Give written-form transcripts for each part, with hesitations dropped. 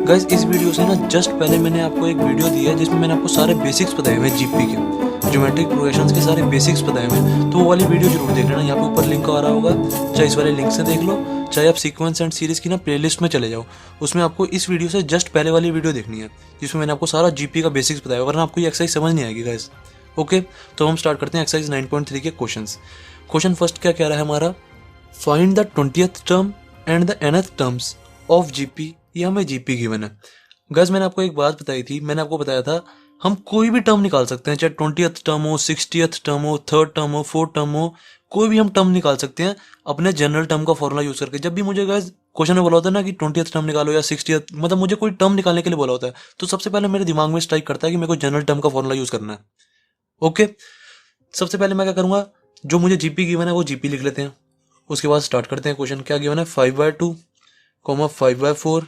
Guys इस video से ना जस्ट पहले मैंने आपको एक वीडियो दी है जिसमें मैंने आपको सारे बेसिक्स बताए हुए हैं जीपी के, ज्योमेट्रिक प्रोग्रेशंस के सारे बेसिक्स बताए हुए हैं। तो वो वाली वीडियो जरूर देख लेना, यहाँ पे ऊपर लिंक आ रहा होगा, चाहे इस वाले लिंक से देख लो, चाहे आप सीक्वेंस एंड सीरीज की ना प्लेलिस्ट में चले जाओ, उसमें आपको इस वीडियो से जस्ट पहले वाली वीडियो देखनी है जिसमें मैंने आपको सारा जीपी का बेसिक्स बताया, वरना आपको ये एक्सरसाइज समझ नहीं आएगी गाइस। ओके, तो हम स्टार्ट करते हैं एक्सरसाइज 9.3 के क्वेश्चंस। क्वेश्चन फर्स्ट क्या कह रहा है हमारा, find the 20th term and the nth terms of GP. ये हमें जीपी गिवन है। गैस मैंने आपको एक बात बताई थी, मैंने आपको बताया था हम कोई भी टर्म निकाल सकते हैं, चाहे 20th टर्म हो, 60th टर्म हो, 3rd टर्म हो, 4th टर्म हो, कोई भी हम टर्म निकाल सकते हैं अपने जनरल टर्म का फॉर्मूला यूज करके। जब भी मुझे गैस क्वेश्चन में बोला होता है ना कि 20th टर्म निकालो या 60th, मतलब मुझे कोई टर्म निकालने के लिए बोला होता है, तो सबसे पहले मेरे दिमाग में स्ट्राइक करता है कि मेरे को जनरल टर्म का फॉर्मूला यूज करना है। ओके, सबसे पहले मैं क्या करूंगा, जो मुझे जीपी गिवन है वो जीपी लिख लेते हैं। उसके बाद स्टार्ट करते हैं क्वेश्चन। क्या गिवन है, 5/2, 5/4,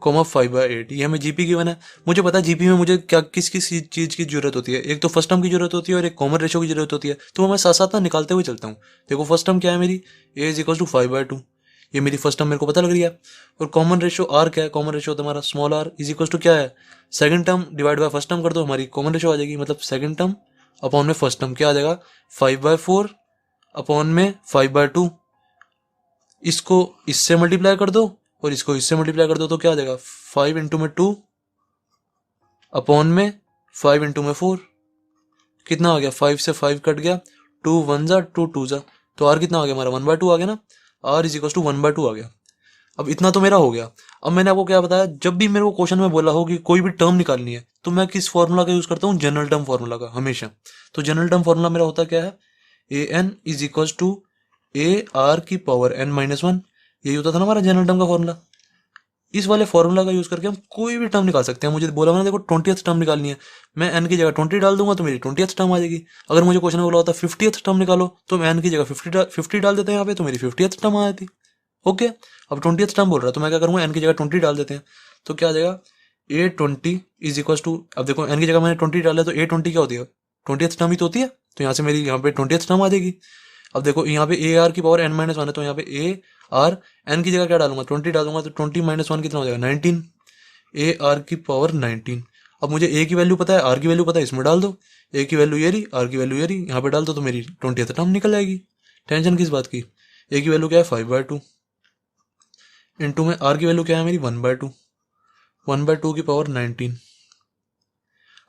5/8। ये हमें जीपी गिवन है। मुझे पता है जीपी में मुझे क्या किस किस चीज की जरूरत होती है। एक तो फर्स्ट टर्म की जरूरत होती है और एक कॉमन रेशो की जरूरत होती है, तो मैं साथ साथ ना निकालते हुए चलता हूँ। देखो फर्स्ट टर्म क्या है मेरी, a इज इक्वल टू 5/2, ये मेरी फर्स्ट टर्म मेरे को पता लग रही है। और कॉमन रेशो आर क्या है, कॉमन रेशो होता है हमारा small r is equal to क्या है, second term divide by first term कर दो, हमारी कॉमन रेशो आ जाएगी। मतलब सेकंड टर्म अपॉन में फर्स्ट टर्म क्या आ जाएगा, 5/4 अपॉन में 5/2। इसको इससे मल्टीप्लाई कर दो और इसको इससे मल्टीप्लाई कर दो, तो क्या आ जाएगा 5 इंटू में 2 अपॉन में 5 इंटू में 4। कितना आ गया, 5 से 5 कट गया, 2 1 जा 2 2 जा, तो आर कितना आ गया हमारा 1/2 आ गया ना। आर इज इक्वल टू 1/2 आ गया। अब इतना तो मेरा हो गया। अब मैंने आपको क्या बताया, जब भी मेरे को क्वेश्चन में बोला हो कि कोई भी टर्म निकालनी है तो मैं किस फॉर्मूला का यूज करता हूँ, जनरल टर्म फॉर्मूला का हमेशा। तो जनरल टर्म फॉर्मूला मेरा होता क्या है, A N is equal to A R की पावर n माइनस 1। यही होता था ना हमारा जनरल टर्म का फॉर्मूला। इस वाले फॉर्मूला का यूज करके हम कोई भी टर्म निकाल सकते हैं। मुझे बोला मैंने देखो 20th टर्म निकालनी है, मैं n की जगह 20 डाल दूंगा तो मेरी 20th टर्म आ जाएगी। अगर मुझे क्वेश्चन में बोला होता 50th टर्म निकालो, तो मैं n की जगह 50 डाल देते हैं यहाँ पे, तो मेरी 50th टर्म आ जाती। ओके, अब 20th टर्म बोल रहा है तो मैं क्या करूंगा, n की जगह 20 डाल देते हैं, तो क्या आ जाएगा A20 इज इक्वल टू, अब देखो n की जगह मैंने 20 डाला तो A20 क्या होती है, 20th टर्म ही तो होती है, तो यहाँ से मेरी यहाँ पे 20th टर्म आ जाएगी। अब देखो यहाँ पे ए आर की पावर n माइनस 1 है, तो यहाँ पे ए आर एन की जगह क्या डालूंगा, 20 डालूंगा, तो 20 माइनस 1 कितना हो जाएगा 19, ए आर की पावर 19। अब मुझे ए की वैल्यू पता है, आर की वैल्यू पता है, इसमें डाल दो, ए की वैल्यू ये रही, आर की वैल्यू ये रही, यहाँ पे डाल दो तो मेरी 20th टर्म निकल जाएगी। टेंशन किस बात की, ए की वैल्यू क्या है 5/2, इंटू में आर की वैल्यू क्या है मेरी 1/2, 1/2 की पावर 19।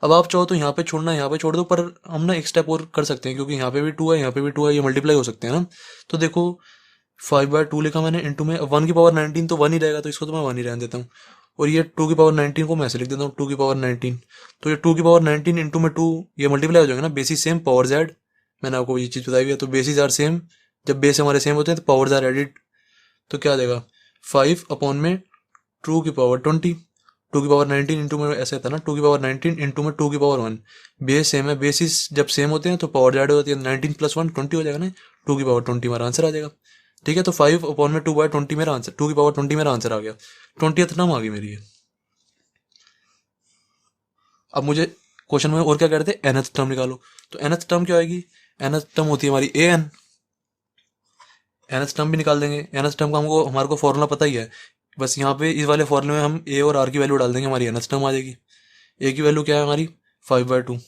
अब आप चाहो तो यहाँ पे छोड़ना, यहाँ पे छोड़ दो, पर हम ना एक स्टेप और कर सकते हैं, क्योंकि यहाँ पे भी 2 है, यहाँ पे भी 2 है, ये मल्टीप्लाई हो सकते हैं ना। तो देखो 5/2 लिखा मैंने, इंटू में 1 की पावर 19 तो 1 ही रहेगा, तो इसको तो मैं 1 ही रहने देता हूँ। और ये 2 की पावर 19 को मैं ऐसे लिख देता हूँ 2 की पावर 19। तो ये 2 की पावर 19 इंटू में 2, ये मल्टीप्लाई हो जाएगा ना, बेसिस सेम पावर जेड, मैंने आपको ये चीज़ बताई हुई है। तो बेसिस आर सेम, जब बेस हमारे सेम होते हैं तो पावर्स आर एडिड, तो क्या आ जाएगा 5 अपॉन में 2 की पावर 20, 2 की पावर 19 इंटू में ऐसे था ना, 2 की पावर 19 इंटू में 2 की पावर 1। बेस सेम है, बेसिस जब सेम होते हैं तो पावर ऐड हो जाती है, 19 प्लस 1 20 हो जाएगा ना, 2 की पावर 20 हमारा आंसर आ जाएगा। ठीक है, तो 5 अपॉन में 2/20 मेरा आंसर, 2 की पावर 20 मेरा आंसर आ गया। 20th टर्म आ गई मेरी ये। अब मुझे क्वेश्चन में और क्या कह रहे थे, nth टर्म निकालो, तो nth टर्म क्या आएगी, nth टर्म होती है हमारी an, nth टर्म भी निकाल देंगे। nth टर्म का हमको हमारे को फॉर्मूला पता ही है, बस यहाँ पे इस वाले फॉर्मूले में हम ए और आर की वैल्यू डाल देंगे, हमारी nth टर्म आ जाएगी। ए की वैल्यू क्या है हमारी 5/2,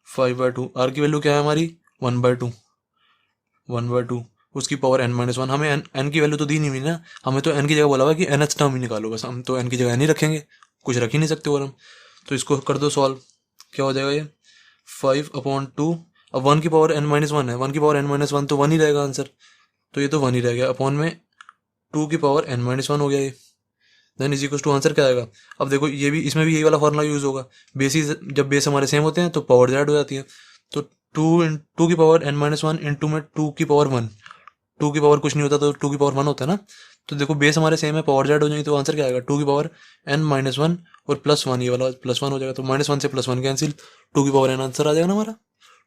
5/2, आर की वैल्यू क्या है हमारी 1/2, 1/2, उसकी पावर n माइनस 1। हमें n की वैल्यू तो दी नहीं हुई ना, हमें तो n की जगह बोला हुआ कि nth टर्म ही निकालो, बस हम तो n की जगह n ही रखेंगे, कुछ रख ही नहीं सकते और हम। तो इसको कर दो सॉल्व, क्या हो जाएगा ये 5/2। अब 1 की पावर n माइनस 1 है, 1 की पावर n माइनस 1 तो 1 ही रहेगा आंसर, तो ये तो 1 ही रह गया, अपॉन में 2 की पावर n माइनस 1 हो गया ये। Then is equal to answer क्या आएगा। अब देखो ये भी, इसमें भी यही वाला फॉर्मूला यूज होगा, बेसिस जब बेस हमारे सेम होते हैं तो पावर ऐड हो जाती है। तो 2 की पावर n माइनस 1 इंटू में 2 की पावर 1, 2 की पावर कुछ नहीं होता तो 2 की पावर 1 होता है ना। तो देखो बेस हमारे सेम है, पावर ऐड हो जाएगी, तो आंसर क्या आएगा 2 की पावर n माइनस 1 और प्लस 1, ये वाला प्लस 1 हो जाएगा, तो -1 से +1 कैंसिल, 2 की पावर n आंसर आ जाएगा ना हमारा,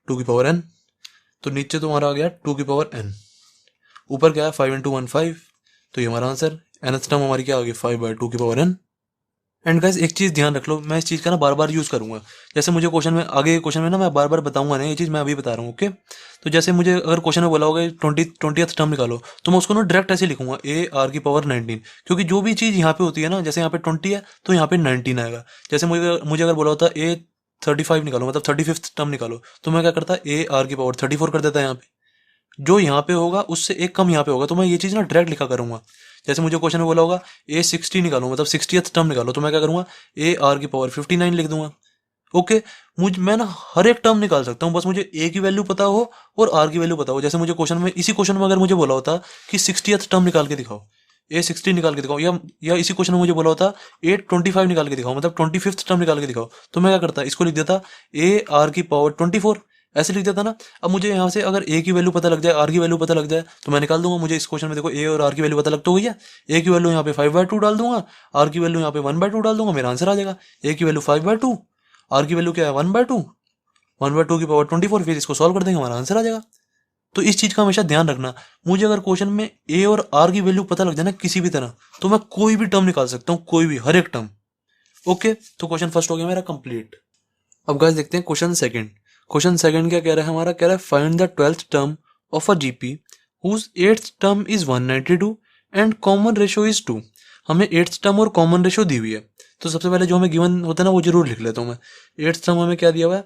2 की पावर n। तो नीचे तो हमारा आ गया 2 की पावर n, ऊपर क्या है 5 इंटू 1 5, तो ये हमारा आंसर। nth टर्म हमारी क्या आ गई 5/2 की पावर n। एंड गाइस एक चीज़ ध्यान रख लो, मैं इस चीज़ का ना बार बार यूज़ करूंगा। जैसे मुझे क्वेश्चन में आगे क्वेश्चन में ना मैं बार बार बताऊंगा नहीं, ये चीज़ मैं अभी बता रहा हूँ। ओके, तो जैसे मुझे अगर क्वेश्चन में बोला होगा 20th टर्म निकालो, तो मैं उसको ना डायरेक्ट ऐसे लिखूंगा AR⁻19, क्योंकि जो भी चीज़ यहाँ पे होती है ना, जैसे यहाँ पे 20 है तो यहाँ पे 19 आएगा। जैसे मुझे अगर बोला होता A35 निकालो, मतलब 35th टर्म निकालो, तो मैं क्या करता, AR⁻34 कर देता यहाँ पे। जो यहाँ पे होगा उससे एक कम यहाँ पे होगा, तो मैं ये चीज़ ना डायरेक्ट लिखा करूंगा। जैसे मुझे क्वेश्चन में बोला होगा A60 निकालो, मतलब 60th टर्म निकालो, तो मैं क्या करूंगा, AR⁻59 लिख दूंगा। ओके, मैं ना हर एक टर्म निकाल सकता हूँ, बस मुझे ए की वैल्यू पता हो और आर की वैल्यू पता हो। जैसे मुझे इसी क्वेश्चन में अगर मुझे बोला होता कि 60th टर्म निकाल के दिखाओ, A60 निकाल के दिखाओ, या इसी क्वेश्चन में मुझे बोला होता A25 निकाल के दिखाओ, मतलब 25th टर्म निकाल के दिखाओ, तो मैं क्या करता, इसको लिख देता AR⁻24, ऐसे लिख देता ना। अब मुझे यहाँ से अगर ए की वैल्यू पता लग जाए, आर की वैल्यू पता लग जाए, तो मैं निकाल दूंगा। मुझे इस क्वेश्चन में देखो ए और आर की वैल्यू पता लग तो गई है। ए की वैल्यू यहाँ पे 5/2 डाल दूंगा, आर की वैल्यू यहाँ पे 1/2 डाल दूंगा, मेरा आंसर आ जाएगा। ए की वैल्यू 5/2, आर की वैल्यू क्या है 1/2, 1/2 की पावर 24, फिर इसको सॉल्व कर देंगे, हमारा आंसर आ जाएगा। तो इस चीज का हमेशा ध्यान रखना। मुझे अगर क्वेश्चन में ए और आर की वैल्यू पता लग जाए ना किसी भी तरह, तो मैं कोई भी टर्म निकाल सकता हूँ, कोई भी, हर एक टर्म। ओके, तो क्वेश्चन फर्स्ट हो गया मेरा कंप्लीट। अब गाइस देखते हैं क्वेश्चन सेकंड। क्वेश्चन सेकंड क्या कह रहा है हमारा, कह रहा है find the 12th term of a GP whose 8th term is 192 and common ratio is 2। हमें 8th टर्म और कॉमन रेशियो दी हुई है, तो सबसे पहले जो हमें गिवन होता है ना वो जरूर लिख लेता हूँ मैं। 8th टर्म हमें क्या दिया हुआ है,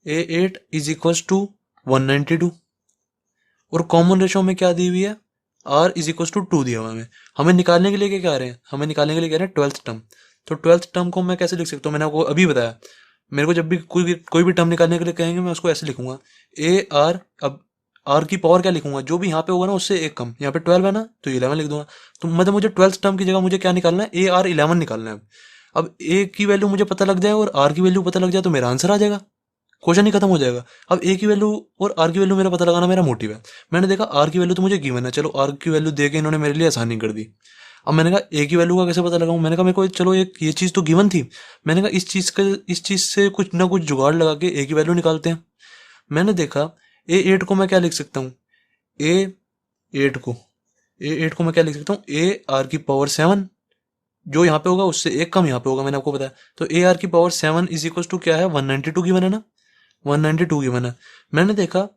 A8 इज इक्वल टू 192, और कॉमन रेशियो में क्या दी हुई है, R इज इक्वल टू 2 दिया हुआ है। हमें निकालने के लिए क्या कह रहे हैं, हमें निकालने के लिए कह रहे हैं 12th टर्म। तो 12th टर्म को मैं कैसे लिख सकता हूँ, मैंने आपको अभी बताया। मेरे को जब भी कोई भी टर्म निकालने के लिए कहेंगे, मैं उसको ऐसे लिखूंगा AR। अब आर की पावर क्या लिखूंगा, जो भी यहाँ पे होगा ना उससे एक कम, यहाँ पे 12 है ना तो 11 लिख दूंगा। तो मतलब मुझे 12th टर्म की जगह मुझे क्या निकालना है, AR11 निकालना है। अब ए की वैल्यू मुझे पता लग जाए और आर की वैल्यू पता लग जाए तो मेरा आंसर आ जाएगा, क्वेश्चन ही खत्म हो जाएगा। अब ए की वैल्यू और आर की वैल्यू मेरा पता लगाना मेरा मोटिव है। मैंने देखा आर की वैल्यू तो मुझे गिवन है, चलो आर की वैल्यू दे के इन्होंने मेरे लिए आसानी कर दी। अब मैंने कहा ए की वैल्यू का कैसे पता लगाऊं, मैंने कहा मेरे को चलो एक ये चीज़ तो गिवन थी, मैंने कहा इस चीज़ से कुछ ना कुछ जुगाड़ लगा के ए की वैल्यू निकालते हैं। मैंने देखा A8 को मैं क्या लिख सकता हूँ, A8 को मैं क्या लिख सकता हूँ, AR⁻7, जो यहाँ पे होगा उससे एक कम यहाँ पे होगा, मैंने आपको बताया। तो AR⁻7 इज इक्वल टू क्या है, 192 गिवन है ना, 192 गिवन है। मैंने देखा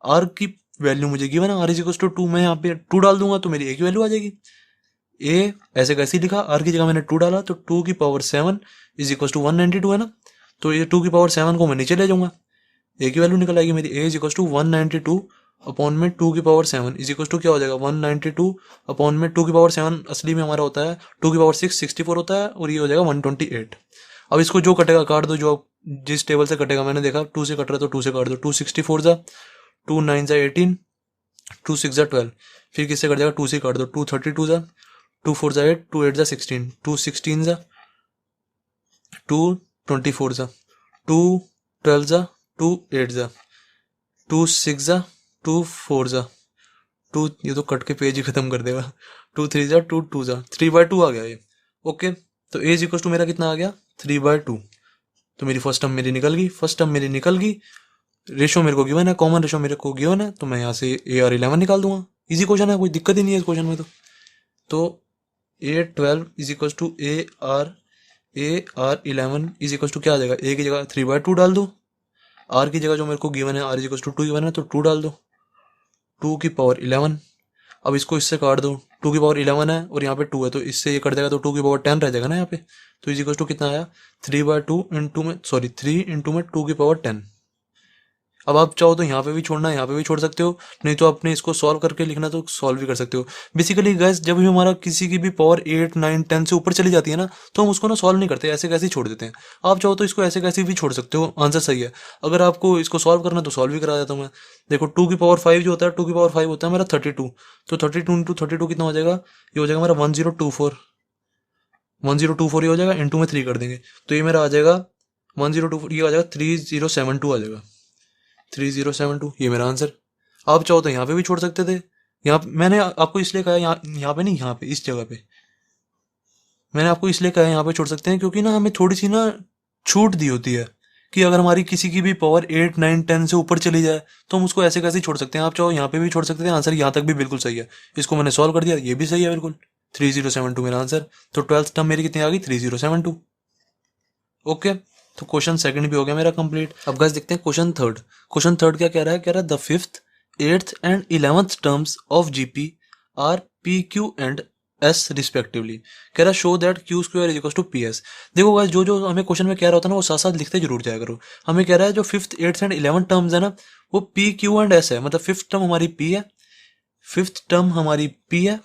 आर की वैल्यू मुझे गिवन है, आर इज इक्वल टू 2, मैं यहाँ पे 2 डाल दूंगा तो मेरी ए की वैल्यू आ जाएगी। ए ऐसे कैसे लिखा, आर की जगह मैंने 2 डाला, तो 2⁻7 इज इक्वल टू 192 है ना, तो ये 2⁻7 को मैं नीचे ले जाऊंगा, ए की वैल्यू निकल आएगी मेरी। ए इज इक्वल टू 192 अपॉन में 2⁻7 इज इक्वल टू क्या हो जाएगा, 192 अपॉन में 2⁻7 असली में हमारा होता है 2⁻6 64 होता है, और ये हो जाएगा 128। अब इसको जो कटेगा काट दो, जो जिस टेबल से कटेगा, मैंने देखा 2 से कट रहा है तो 2 से काट दो, 264 जा, 2 9 जा 18, 2 6 जा 12, फिर किससे कट जाएगा, 2 से काट दो, 2 32 जा, 2 4 जा 8, 2 8 जा 16, 2 16 जा, 2 24 जा, 2 12 जा, 2 8 जा, 2 6 जा, 2 4 जा, 2, ये तो कट के पेज ही खत्म कर देगा, 2 3 जा, 2 2 जा, 3/2 आ गया ये। ओके, तो ए इज इक्वल टू मेरा कितना आ गया, 3/2। तो मेरी फर्स्ट टर्म मेरी निकल गई। रेशो मेरे को गिवन है, कॉमन रेशो मेरे को गिवन है, तो मैं यहाँ से AR11 निकाल दूंगा। इजी क्वेश्चन है, कोई दिक्कत ही नहीं है इस क्वेश्चन में। तो A12 is equal to AR11 is equal to क्या आ जाएगा, ए की जगह 3/2 डाल दो, आर की जगह जो मेरे को गिवन है, r is equal to 2 given है, तो 2 डाल दो, 2⁻11। अब इसको इससे काट दो, 2⁻11 है और यहाँ पे 2 है, तो इससे ये कट जाएगा, तो 2⁻10 रह जाएगा ना यहाँ पे। तो इज इक्वल टू कितना आया, 3 इंटू में 2⁻10। अब आप चाहो तो यहाँ पे भी छोड़ना है, यहाँ पे भी छोड़ सकते हो, नहीं तो आपने इसको सॉल्व करके लिखना तो सॉल्व भी कर सकते हो। बेसिकली गैस जब भी हमारा किसी की भी पावर 8 9 10 से ऊपर चली जाती है ना, तो हम उसको ना सॉल्व नहीं करते, ऐसे कैसे ही छोड़ देते हैं। आप चाहो तो इसको ऐसे कैसे भी छोड़ सकते हो, आंसर सही है। अगर आपको इसको सॉल्व करना है तो सॉल्व भी करा देता हूँ मैं। देखो 2⁻5 जो होता है, 2⁻5 होता है मेरा 32, तो 32 इंटू 32 कितना हो जाएगा, ये हो जाएगा मेरा 1024, 1024 ये हो जाएगा, इंटू में 3 कर देंगे तो ये मेरा आ जाएगा 1024, ये आ जाएगा 3072 आ जाएगा, 3072, ये मेरा आंसर। आप चाहो तो यहाँ पे भी छोड़ सकते थे, यहाँ मैंने आपको इसलिए कहा यहाँ पे नहीं, यहाँ पे इस जगह पे मैंने आपको इसलिए कहा यहाँ पे छोड़ सकते हैं, क्योंकि ना हमें थोड़ी सी ना छूट दी होती है कि अगर हमारी किसी की भी पावर 8 9 10 से ऊपर चली जाए तो हम उसको ऐसे कैसे छोड़ सकते हैं। आप चाहो यहाँ पे भी छोड़ सकते थे, आंसर यहाँ तक भी बिल्कुल सही है। इसको मैंने सॉल्व कर दिया, ये भी सही है बिल्कुल, 3072 मेरा आंसर। तो 12th टर्म मेरी कितनी आ गई, 3072। ओके, तो क्वेश्चन सेकंड भी हो गया मेरा कंप्लीट। अब गाइस देखते हैं क्वेश्चन थर्ड। क्वेश्चन थर्ड क्या कह रहा है? कह रहा है the fifth, eighth and 11th terms of GP are p q and s respectively. कह रहा है show that Q square is equal to P s. देखो गाइस, जो जो हमें क्वेश्चन में कह रहा होता है ना, वो साथ साथ लिखते जरूर जाया करो। हमें कह रहा है जो fifth, eighth and 11th terms है ना, वो पी क्यू एंड एस है। मतलब फिफ्थ टर्म हमारी पी है, फिफ्थ टर्म हमारी पी है,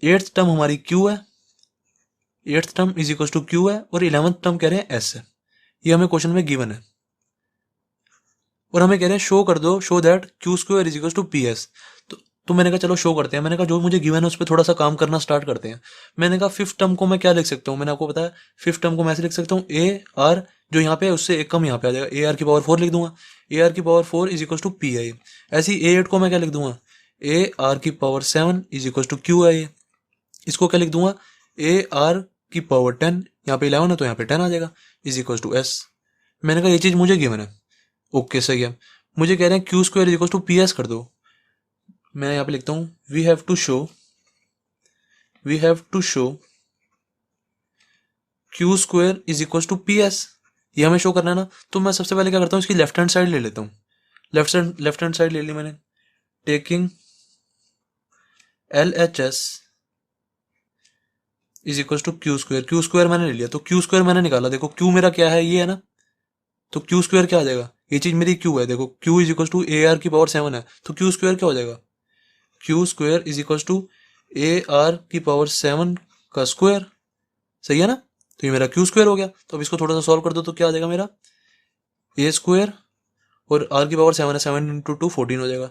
एट्थ टर्म हमारी क्यू है, eighth term is equal to Q है, और 11th टर्म कह रहे हैं एस है। ये हमें क्वेश्चन में गिवन है, और हमें कह रहे हैं शो कर दो, show that Q square is equal to P S. तो मैंने कहा चलो शो करते हैं। मैंने कहा जो मुझे गिवन है उस पर थोड़ा सा काम करना स्टार्ट करते हैं। मैंने कहा फिफ्थ टर्म को मैं क्या लिख सकता हूँ? मैंने आपको बताया फिफ्थ टर्म को मैं ऐसे लिख सकता हूँ, ए आर जो यहाँ पे है उससे एक कम यहाँ पे आ जाएगा, ए आर की पावर 4 लिख दूंगा। ए आर की power 4 is equal to P I. ऐसे ही ए 8 को मैं क्या लिख दूंगा? ए आर की power 7 is equal to Q I. इसको क्या लिख दूंगा? ए आर की पावर 10, यहाँ पे 11 है तो यहाँ पे 10 आ जाएगा, इज इक्वल टू एस। मैंने कहा ये चीज मुझे गिवन है, ओके सही है। मुझे कह रहे हैं Q square is equal to P S कर दो। मैं यहाँ पे लिखता हूँ we have to show Q square is equal to P S. ये हमें शो करना है ना, तो मैं सबसे पहले क्या करता हूँ, इसकी लेफ्ट हैंड साइड ले लेता हूँ। लेफ्ट हैंड साइड ले ली मैंने, taking L H S is equal to Q square. Q square मैंने ले लिया, तो क्यू स्क्वायर मैंने निकाला। देखो क्यू मेरा क्या है, ये है ना, तो क्यू स्क्वायर क्या आ जाएगा? ये चीज मेरी क्यू है। देखो Q is equal to A R की पावर 7 है, तो क्यू स्क्वायर क्या हो जाएगा? Q square is equal to A R की पावर 7 का स्क्वायर, सही है ना। तो ये मेरा क्यू स्क्वायर हो गया। तो अब इसको थोड़ा सा सॉल्व कर दो तो क्या आ जाएगा मेरा? ए स्क्वायर और आर की पावर 7 है, 7 इंटू 2 14 हो जाएगा,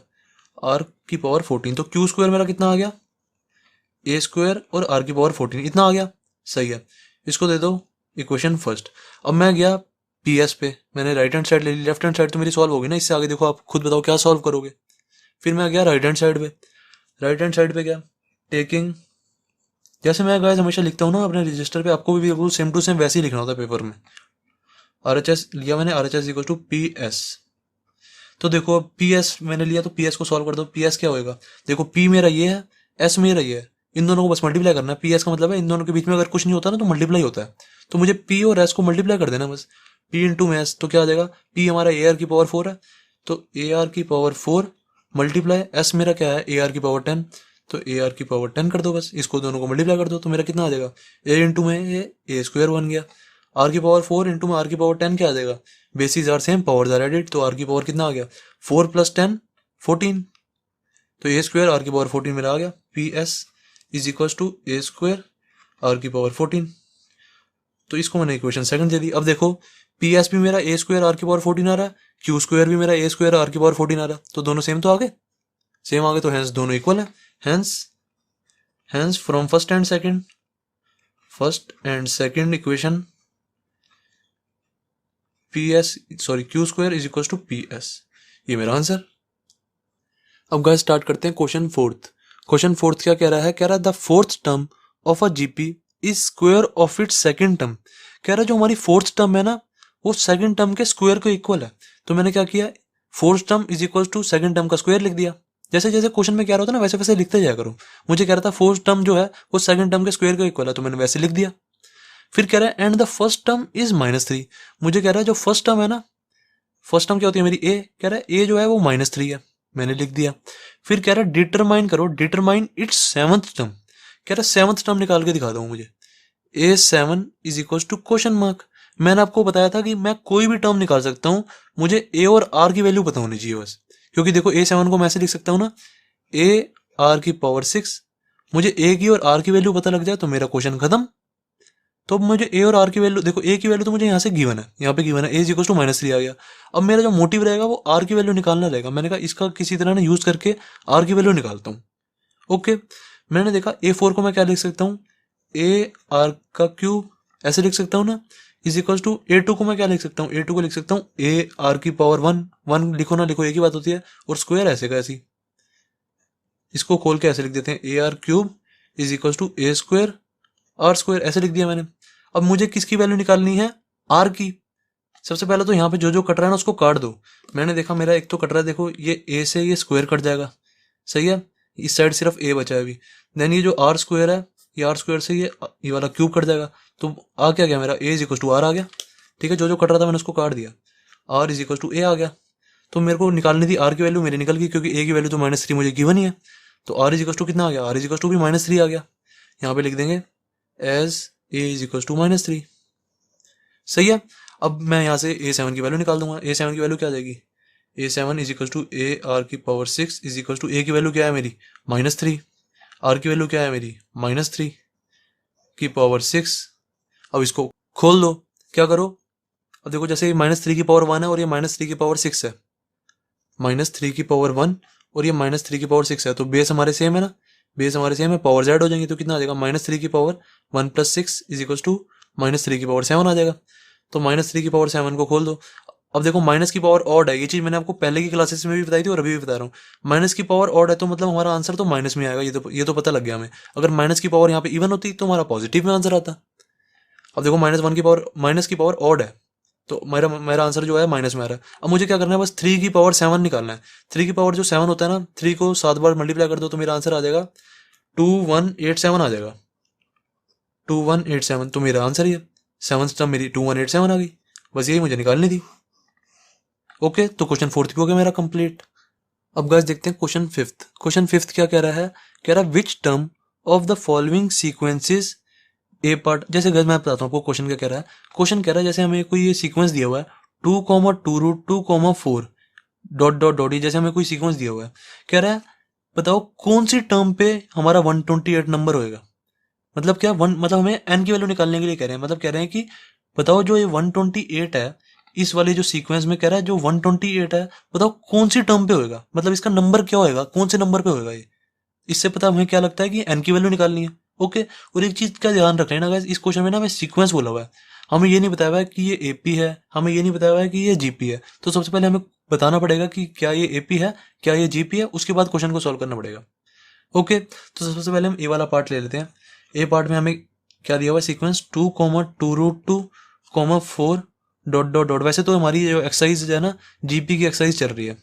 आर की पावर 14। तो क्यू स्क्वायर मेरा कितना आ गया? ए स्क्वायर और आर की पावर 14 इतना आ गया, सही है। इसको दे दो इक्वेशन फर्स्ट। अब मैं गया पी एस पे, मैंने राइट हैंड साइड ले ली, लेफ्ट हैंड साइड तो मेरी सॉल्व होगी ना। इससे आगे देखो आप खुद बताओ क्या सॉल्व करोगे। फिर मैं गया राइट हैंड साइड पे, राइट हैंड साइड पे गया टेकिंग, जैसे मैं गाइस हमेशा लिखता हूँ ना अपने रजिस्टर पे, आपको भी बिल्कुल सेम टू सेम वैसे ही लिखना होता है पेपर में। आर एच एस लिया मैंने, R H S equal to P S. तो देखो अब पी एस मैंने लिया, तो पी एस को सॉल्व कर दो। पी एस क्या होएगा? देखो पी मेरा ये है, एस मेरा ये है, इन दोनों को बस मल्टीप्लाई करना है। पी एस का मतलब है इन दोनों के बीच में अगर कुछ नहीं होता ना तो मल्टीप्लाई होता है। तो मुझे पी और एस को मल्टीप्लाई कर देना बस, पी इंटू एस। तो क्या आ जाएगा? पी हमारा ए आर की पावर 4 है, तो ए आर की पावर 4 मल्टीप्लाई एस मेरा क्या है? ए आर की पावर 10, तो ए आर की पावर 10 कर दो बस। इसको दोनों को मल्टीप्लाई कर दो तो मेरा कितना आ जाएगा? ए इंटू में ए स्क्वायर बन गया। आर की पावर 4 इंटू में आर की पावर 10 क्या आ जाएगा? Bases are same, powers are added, तो आर की पावर कितना आ गया? 4 प्लस 10 14। तो ए स्क्वायर आर की पावर 14 मेरा आ गया। P S is equal to A square R की पावर 14। तो इसको मैंने इक्वेशन सेकंड दे दी। अब देखो पी एस भी मेरा ए स्क्वायर आर की पावर 14 आ रहा है, क्यू स्क्वायर भी मेरा ए स्क्वायर आर की पावर 14 आ रहा है, तो दोनों सेम तो आ गए, सेम आ गए, तो हेंस दोनों इक्वल है। Hence from first and second equation Q square is equal to P S, ये मेरा आंसर। अब गाइस स्टार्ट करते हैं क्वेश्चन फोर्थ। क्वेश्चन फोर्थ क्या कह रहा है? कह रहा है the fourth term of a GP is square of its second term. कह रहा है जो हमारी फोर्थ टर्म है ना, वो सेकंड टर्म के स्क्वायर को इक्वल है। तो मैंने क्या किया? Fourth term is equal to second term का स्क्वायर लिख दिया। जैसे जैसे क्वेश्चन में क्या रहा होता है ना, वैसे वैसे लिखते जाया करो। मुझे कह रहा था फोर्थ टर्म जो है वो सेकंड टर्म के स्क्वायर को इक्वल है, तो मैंने वैसे लिख दिया। फिर कह रहा है and the first term is -3। मुझे कह रहा है जो फर्स्ट टर्म है ना, फर्स्ट टर्म क्या होती है मेरी? ए। कह रहा है ए जो है वो -3 है, मैंने लिख दिया। फिर कह रहा है डिटरमाइन करो, डिटरमाइन इट्स सेवंथ टर्म। कह रहा है सेवंथ टर्म निकाल के दिखा दो मुझे। A7 is equal to question mark. मैंने आपको बताया था कि मैं कोई भी टर्म निकाल सकता हूं, मुझे ए और आर की वैल्यू पता होनी चाहिए बस। क्योंकि देखो A7 को मैं ऐसे लिख सकता हूं ना, ए आर की पावर 6। मुझे ए की और आर की वैल्यू पता लग जाए तो मेरा क्वेश्चन खत्म। तो अब मुझे ए और आर की वैल्यू, देखो ए की वैल्यू तो मुझे यहाँ से गिवन है, यहाँ पे गिवन है ए इज इक्वल टू -3 आ गया। अब मेरा जो मोटिव रहेगा वो आर की वैल्यू निकालना रहेगा। मैंने कहा इसका किसी तरह ना यूज करके आर की वैल्यू निकालता हूँ। ओके, मैंने देखा A4 को मैं क्या लिख सकता हूँ? ए आर का क्यूब ऐसे लिख सकता हूँ ना, इज इक्वल टू A2 को मैं क्या लिख सकता हूँ? A2 को लिख सकता हूँ ए आर की पावर 1 लिखो ना लिखो एक ही बात होती है, और स्क्वायर ऐसे का ऐसी, इसको खोल के ऐसे लिख देते हैं A R cube is equal to A square R square, ऐसे लिख दिया मैंने। अब मुझे किसकी वैल्यू निकालनी है? आर की। सबसे पहले तो यहाँ पे जो जो कट रहा है ना उसको काट दो। मैंने देखा मेरा एक तो कट रहा है, देखो ये ए से ये स्क्वायर कट जाएगा, सही है, इस साइड सिर्फ ए बचा है अभी। देन ये जो आर स्क्वायर है, ये आर स्क्वायर से ये वाला क्यूब कट जाएगा, तो आ क्या गया मेरा? ए इज इक्वल टू आर आ गया। ठीक है, जो जो कट रहा था मैंने उसको काट दिया। आर इज इक्वल टू ए आ गया। तो मेरे को निकालनी थी आर की वैल्यू, मेरी निकल गई क्योंकि ए की वैल्यू तो -3 मुझे गिवन ही है। तो आर इज इक्वल टू कितना आ गया, आर इज इक्वल टू भी -3 आ गया। यहाँ पे लिख देंगे as A is equal to -3। सही है। अब मैं यहाँ से A7 की वैल्यू निकाल दूंगा। A7 की वैल्यू क्या आ जाएगी, A7 is equal to A R की power 6 is equal to A की वैल्यू क्या है मेरी -3, आर की वैल्यू क्या है मेरी -3 की पावर 6। अब इसको खोल दो, क्या करो, अब देखो जैसे -3 की पावर 1 है और ये -3 की पावर 6 है, -3 की पावर 1 और ये -3 की पावर 6 है, तो बेस हमारे सेम है ना, बेस हमारे सेम है, पावर जेड हो जाएंगी, तो कितना आ जाएगा -3 की पावर 1 + 6 इज इक्वल टू -3 की पावर 7 आ जाएगा। तो -3 की पावर 7 को खोल दो। अब देखो माइनस की पावर ऑड है, ये चीज मैंने आपको पहले की क्लासेस में भी बताई थी और अभी भी बता रहा हूँ। माइनस की पावर ऑड है तो मतलब हमारा आंसर तो माइनस में आएगा, ये तो पता लग गया हमें। अगर माइनस की पावर यहाँ पे इवन होती तो हमारा पॉजिटिव में आंसर आता। अब देखो माइनस की पावर ऑड है तो मेरा मेरा आंसर जो है माइनस में आ रहा है। अब मुझे क्या करना है, बस 3 की पावर 7 निकालना है। 3 की पावर जो 7 होता है ना, 3 को 7 बार मल्टीप्लाई कर दो तो मेरा आंसर आ जाएगा 2187 आ जाएगा, 2187। तो मेरा आंसर ही है 7 स्टम्प मेरी 2187 आ गई। बस यही मुझे निकालनी थी। ओके, तो क्वेश्चन 4 भी हो गया मेरा कंप्लीट। अब गाइस देखते हैं क्वेश्चन 5। क्वेश्चन 5 क्या कह रहा है, कह रहा है which term of the following sequences A part. जैसे गाइस मैं बताता हूँ आपको क्वेश्चन क्या कह रहा है। क्वेश्चन कह रहा है जैसे हमें कोई ये सीक्वेंस दिया हुआ है 2,2√2,4 डॉट डॉट डॉट, जैसे हमें कोई सीक्वेंस दिया हुआ है, कह रहा है बताओ कौन सी टर्म पे हमारा 128 नंबर होएगा। मतलब क्या मतलब हमें एन की वैल्यू निकालने के लिए कह रहे हैं। मतलब कह रहे हैं कि बताओ जो ये 128 है, इस वाले जो सीक्वेंस में कह रहा है जो 128 है, बताओ कौन सी टर्म पे होएगा, मतलब इसका नंबर क्या होएगा, कौन से नंबर पे होएगा ये। इससे पता हमें क्या लगता है कि एन की वैल्यू निकालनी है। ओके, और एक चीज का ध्यान रख लेना गाइस, इस क्वेश्चन में ना हमें सीक्वेंस बोला हुआ है, हमें ये नहीं बताया हुआ है कि ये एपी है, हमें ये नहीं बताया हुआ है कि ये जीपी है। तो सबसे पहले हमें बताना पड़ेगा कि क्या ये एपी है, क्या ये जीपी है, उसके बाद क्वेश्चन को सॉल्व करना पड़ेगा। ओके, तो सबसे पहले हम ए वाला पार्ट ले लेते हैं। ए पार्ट में हमें क्या दिया हुआ है, सीक्वेंस 2,2√2,4 डॉट डॉट डॉट। वैसे तो हमारी जो एक्सरसाइज है ना, जीपी की एक्सरसाइज चल रही है,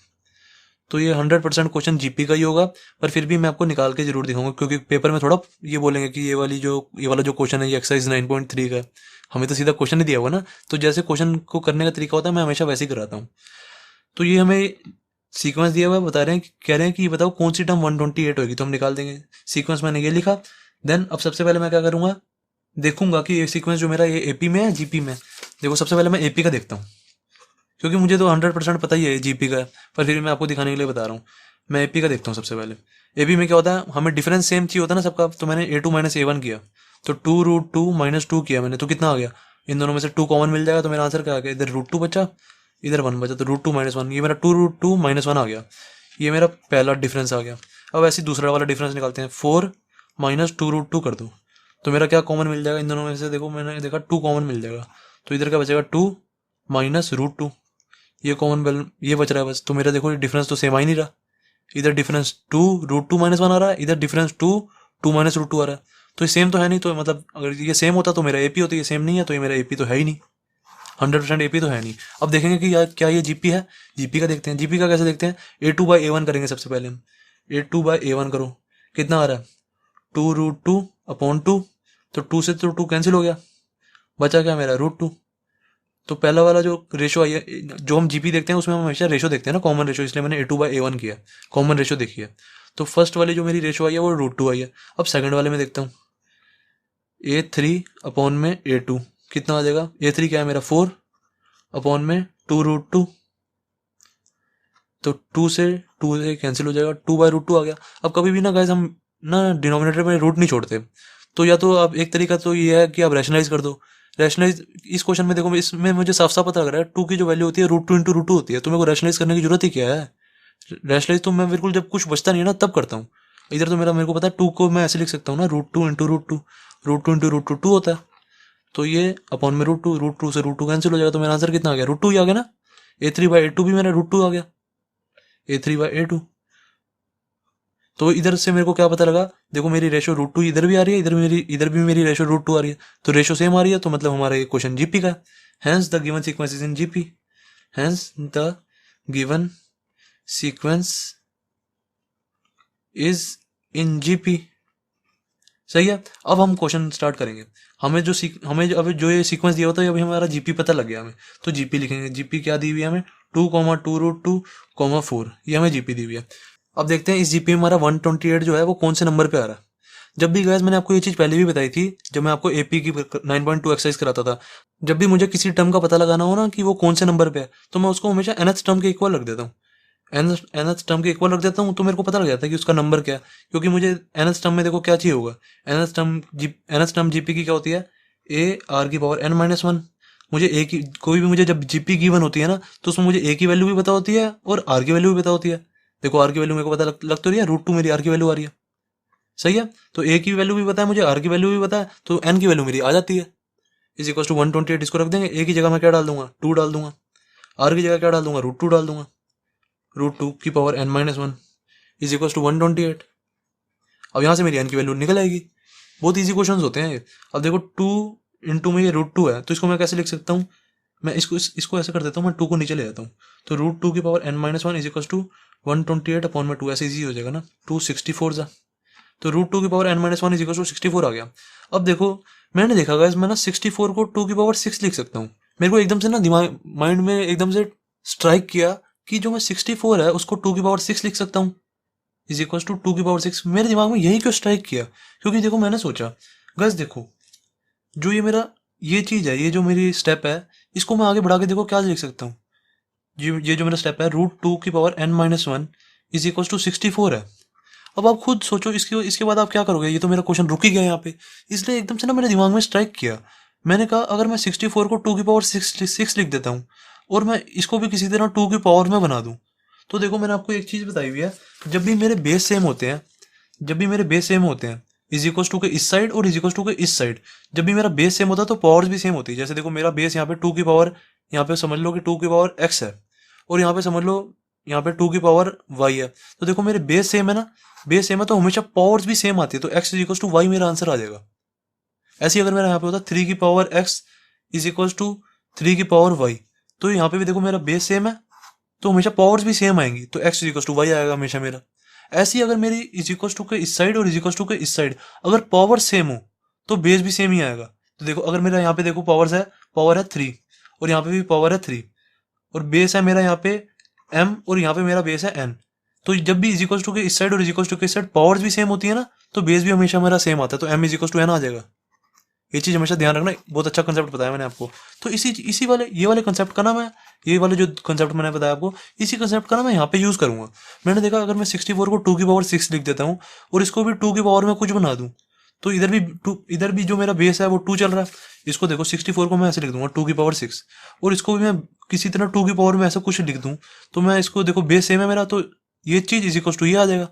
तो ये 100% क्वेश्चन जीपी का ही होगा, पर फिर भी मैं आपको निकाल के जरूर दिखाऊंगा क्योंकि पेपर में थोड़ा ये बोलेंगे कि ये वाला जो क्वेश्चन है ये एक्सरसाइज 9.3 का है। हमें तो सीधा क्वेश्चन ही दिया हुआ ना, तो जैसे क्वेश्चन को करने का तरीका होता है मैं हमेशा वैसे ही कराता हूँ। तो ये हमें सीक्वेंस दिया हुआ है, बता रहे हैं, कह रहे हैं कि बताओ कौन सी टर्म 128 होगी, तो हम निकाल देंगे। सीक्वेंस मैंने ये लिखा। देन अब सबसे पहले मैं क्या करूंगा, देखूंगा कि ये सीक्वेंस जो मेरा ये एपी में है जीपी में। देखो सबसे पहले मैं एपी का देखता हूँ क्योंकि मुझे तो 100% पता ही है जीपी का, पर फिर मैं आपको दिखाने के लिए बता रहा हूँ। मैं एपी का देखता हूँ सबसे पहले। एपी में क्या होता है, हमें डिफरेंस सेम चाहिए होता है ना सबका, तो मैंने A2 - A1 किया, तो 2√2 - 2 किया मैंने, तो कितना आ गया, इन दोनों में से 2 कॉमन मिल जाएगा, तो मेरा आंसर क्या आ गया, इधर √2 बचा, इधर 1 बचा, तो √2 - 1, ये मेरा 2√2 - 1 आ गया। ये मेरा पहला डिफरेंस आ गया। अब ऐसे दूसरा वाला डिफरेंस निकालते हैं, 4 - 2√2 कर दो, तो मेरा क्या कॉमन मिल जाएगा इन दोनों में से, देखो मैंने देखा 2 कॉमन मिल जाएगा, तो इधर क्या बचेगा 2 - √2, ये कॉमन ये बच रहा है बस। तो मेरा देखो डिफरेंस तो सेम आ ही नहीं रहा, इधर डिफरेंस 2√2 - 1 आ रहा है, इधर डिफरेंस 2 - √2 आ रहा है, तो ये सेम तो है नहीं। तो मतलब अगर ये सेम होता तो मेरा एपी होता, ये सेम नहीं है तो ये मेरा एपी तो है ही नहीं, 100% एपी तो है नहीं। अब देखेंगे कि यार क्या ये जीपी है, जीपी का देखते हैं। जीपी का कैसे देखते हैं, A2/A1 करेंगे सबसे पहले हम। A2/A1 करो, कितना आ रहा है 2√2/2, तो 2 से तो 2 कैंसिल हो गया, बचा क्या मेरा √2। तो पहला वाला जो रेशो आई है, जो हम जीपी देखते हैं उसमें हम हमेशा रेशो देखते हैं ना, कॉमन रेशो, इसलिए मैंने A2/A1 किया, कॉमन रेशो देखी है। तो फर्स्ट वाली जो मेरी रेशो आई है वो √2 आई है। अब सेकंड वाले में देखता हूँ, A3/A2 कितना आ जाएगा, A3 क्या है मेरा 4/2 तो 2 से कैंसिल हो जाएगा, 2/√2 आ गया। अब कभी भी ना गाइस हम ना डिनोमिनेटर में रूट नहीं छोड़ते, तो या तो अब एक तरीका तो ये है कि आप रैशनलाइज कर दो। रैशनलाइज इस क्वेश्चन में देखो, इसमें मुझे साफ साफ पता लग रहा है 2 की जो वैल्यू होती है √2 × √2 होती है, तो मेरे को रैशनलाइज करने की जरूरत ही क्या है। रैशनलाइज तो मैं बिल्कुल जब कुछ बचता नहीं है ना तब करता हूँ। इधर तो मेरे को पता है 2 को मैं ऐसे लिख सकता हूँ ना, √2 × √2, √2 × √2 होता है, तो ये अपॉन में √2 से √2 कैंसिल हो जाएगा, तो मेरा आंसर कितना आ गया, √2 ही आ गया ना। A3/A2 भी मेरा √2 आ गया, A3/A2। तो इधर से मेरे को क्या पता लगा, देखो मेरी रेशो √2 इधर भी आ रही है, इधर भी मेरी रेशो √2 आ रही है, तो रेशो सेम आ रही है, तो मतलब हमारा ये क्वेश्चन जीपी का है। Hence the given sequence is in GP, hence the given sequence is in GP. सही है। अब हम क्वेश्चन स्टार्ट करेंगे। अभी जो ये सीक्वेंस दिया होता है, अभी हमारा जीपी पता लग गया हमें, तो जीपी लिखेंगे। जीपी क्या दी हुई है हमें, 2,2√2,4, ये हमें जीपी दी हुई है। अब देखते हैं इस जीपी में हमारा 128 जो है वो कौन से नंबर पे आ रहा है। जब भी गैस मैंने आपको ये चीज़ पहले भी बताई थी, जब मैं आपको एपी की 9.2 एक्सरसाइज कराता था, जब भी मुझे किसी टर्म का पता लगाना हो ना कि वो कौन से नंबर पे है, तो मैं उसको हमेशा nth टर्म के इक्वल रख देता हूँ। nth टर्म के इक्वल रख देता हूँ, तो मेरे को पता लग जाता है कि उसका नंबर क्या है। क्योंकि मुझे nth टर्म में देखो क्या चाहिए होगा, nth टर्म जीपी की क्या होती है, ए आर की पावर n-1। मुझे ए की कोई भी मुझे जब जीपी गिवन होती है ना, तो उसमें मुझे ए की वैल्यू भी पता होती है और आर की वैल्यू भी पता होती है। देखो आर की वैल्यू मेरे को पता लग तो रही है, √2 मेरी आर की वैल्यू आ रही है। सही है। तो ए की वैल्यू भी पता है मुझे, आर की वैल्यू भी पता है, तो एन की वैल्यू मेरी आ जाती है। इज इक्वल टू 128, इसको रख देंगे। ए की जगह मैं क्या डाल दूंगा, 2 डाल दूंगा। आर की जगह क्या डाल दूंगा, √2 डाल दूंगा। √2 की power n-1 is equal to 128। अब यहाँ से मेरी एन की वैल्यू निकल आएगी। बहुत ईजी क्वेश्चन होते हैं ये। अब देखो 2 इंटू में ये √2 है, तो इसको मैं कैसे लिख सकता हूँ, मैं इसको ऐसे कर देता हूँ, मैं 2 को नीचे ले जाता हूँ। तो √2 की power n-1 is equal to 128 upon में 2, ऐसे ईजी हो जाएगा ना। 264 जा, तो √2 की power n-1 is equal to 64 आ गया। अब देखो मैंने देखा गाइस, मैं ना 64 को 2 की पावर 6 लिख सकता हूँ। मेरे को एकदम से ना दिमाग माइंड में एकदम से स्ट्राइक किया कि जो मैं 64 है उसको 2 की पावर 6 लिख सकता हूँ, इज इक्वल टू 2 की पावर 6। मेरे दिमाग में यही क्यों स्ट्राइक किया, क्योंकि देखो मैंने सोचा गाइस, देखो जो ये चीज है, ये जो मेरी स्टेप है, इसको मैं आगे बढ़ा के देखो क्या लिख सकता हूँ। ये जो मेरा स्टेप है, √2 की power n-1 is equal to 64 है। अब आप खुद सोचो इसके बाद आप क्या करोगे। ये तो मेरा क्वेश्चन रुक ही गया यहाँ पे, इसलिए एकदम से ना मेरे दिमाग में स्ट्राइक किया। मैंने कहा अगर मैं 64 को 2 की पावर 6 लिख देता हूँ और मैं इसको भी किसी तरह 2 की पावर में बना दूँ, तो देखो मैंने आपको एक चीज़ बताई हुई है, जब भी मेरे बेस सेम होते हैं, इज इक्वल टू के इस साइड और इज इक्वल टू के इस साइड, जब भी मेरा बेस सेम होता है तो पावर्स भी सेम होती है। जैसे देखो मेरा बेस यहाँ पे 2 की पावर, यहाँ पे समझ लो कि 2 की पावर x है, और यहाँ पे समझ लो यहाँ पे 2 की पावर y है। तो देखो मेरे बेस सेम है ना, बेस सेम है तो हमेशा पावर्स भी सेम आती है, तो x is equal to Y मेरा आंसर आ जाएगा। ऐसे ही अगर मेरा यहाँ पे होता 3 की power x is equal to 3 की पावर y, तो यहाँ पे भी देखो मेरा बेस सेम है तो हमेशा पावर्स भी सेम आएंगी, तो x is equal to Y आएगा हमेशा मेरा। ऐसे ही अगर मेरी इज इक्वल टू के इस साइड और इज इक्वल टू के इस साइड अगर पावर सेम हो तो बेस भी सेम ही आएगा। तो देखो अगर मेरा यहाँ पे देखो पावर है 3 और यहाँ पे भी पावर है 3 और बेस है मेरा यहाँ पे m और यहाँ पे मेरा बेस है n, तो जब भी इज इक्वल टू के इस साइड और इज इक्वल टू के इस साइड पावर्स भी सेम होती है ना, तो बेस भी हमेशा मेरा सेम आता है, तो m is equal to n आ जाएगा। ये चीज हमेशा ध्यान रखना, बहुत अच्छा कंसेप्ट बताया मैंने आपको। तो इसी वाले ये वाले कंसेप्ट का ना मैं, ये वाले जो कंसेप्ट मैंने बताया आपको, इसी कंसेप्ट का ना मैं यहाँ पे यूज करूंगा। मैंने देखा अगर मैं 64 को 2 की पावर 6 लिख देता हूँ और इसको भी 2 की पावर में कुछ बना दूं, तो इधर भी जो मेरा बेस है वो 2 चल रहा है। इसको देखो 64 को मैं ऐसे लिख दूंगा 2 की पावर 6, और इसको भी मैं किसी तरह 2 की पावर में ऐसा कुछ लिख दूं, तो मैं इसको देखो बेस सेम है मेरा, तो ये चीज इज इक्वल टू ये आ जाएगा,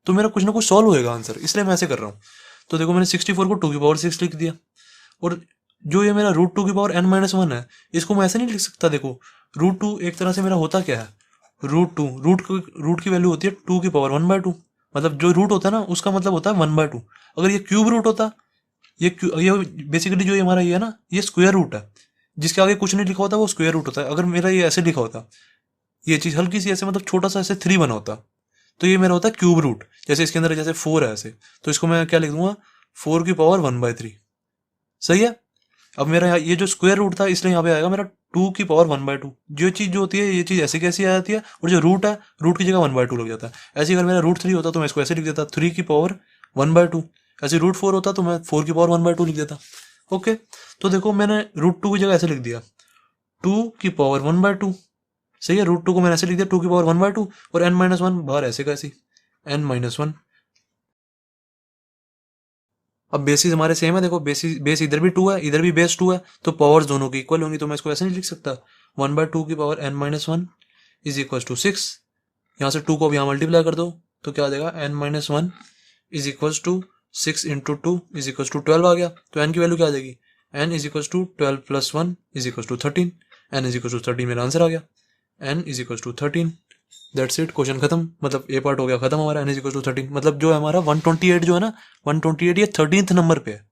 तो मेरा कुछ ना कुछ सॉल्व होएगा आंसर, इसलिए मैं ऐसे कर रहा हूँ। तो देखो मैंने 64 को 2 की पावर 6 लिख दिया, और जो ये मेरा √2 की पावर n-1 है, इसको मैं ऐसे नहीं लिख सकता। देखो √2 एक तरह से मेरा होता क्या है, रूट की वैल्यू होती है 2 की पावर 1/2, मतलब जो रूट होता है ना उसका मतलब होता है 1/2। अगर ये क्यूब रूट होता, ये बेसिकली जो हमारा ये है ना, ये स्क्वायर रूट है, जिसके आगे कुछ नहीं लिखा होता वो स्क्वायर रूट होता है। अगर मेरा ये ऐसे लिखा होता, ये चीज हल्की सी ऐसे मतलब छोटा सा ऐसे 3 बना होता, तो ये मेरा होता है क्यूब रूट। जैसे इसके अंदर जैसे 4 है ऐसे, तो इसको मैं क्या लिख दूंगा, 4 की पावर 1/3। सही है। अब मेरा ये जो स्क्वायर रूट था, इसलिए यहाँ पे आएगा मेरा 2 की पावर 1/2। जो चीज जो होती है ये चीज ऐसे कैसी आ जाती है, और जो रूट है रूट की जगह 1/2 लग जाता है। ऐसे अगर मेरा √3 होता तो मैं इसको ऐसे लिख देता 3 की पावर 1/2। ऐसे √4 होता तो मैं 4 की पावर 1/2 लिख देता। ओके, तो देखो मैंने √2 की जगह ऐसे लिख दिया 2 की पावर 1/2। सही है, √2 को मैंने ऐसे लिख दिया 2 की पावर 1/2, और n-1 बाहर ऐसे कैसी n-1। अब बेसिस हमारे सेम है, देखो बेस इधर भी 2 है, इधर भी बेस 2 है, तो पावर्स दोनों की इक्वल होंगी, तो मैं इसको ऐसे नहीं लिख सकता 1/2 की power n-1 is equal to 6। यहाँ से 2 को अब यहाँ मल्टीप्लाई कर दो तो क्या आ जाएगा, n-1 is equal to 6 into 2 is equal to 12 आ गया। तो n की वैल्यू क्या आ जाएगी, n is equal to 12 plus 1 is equal to 13। n is equal to 13 मेरा आंसर आ गया, n is equal to 13। That's it, question खत्म, मतलब ए पार्ट हो गया खत्म हमारा। n इज इक्वल टू 13 मतलब जो हमारा 128 जो है ना, 128 ये 13th नंबर पे है,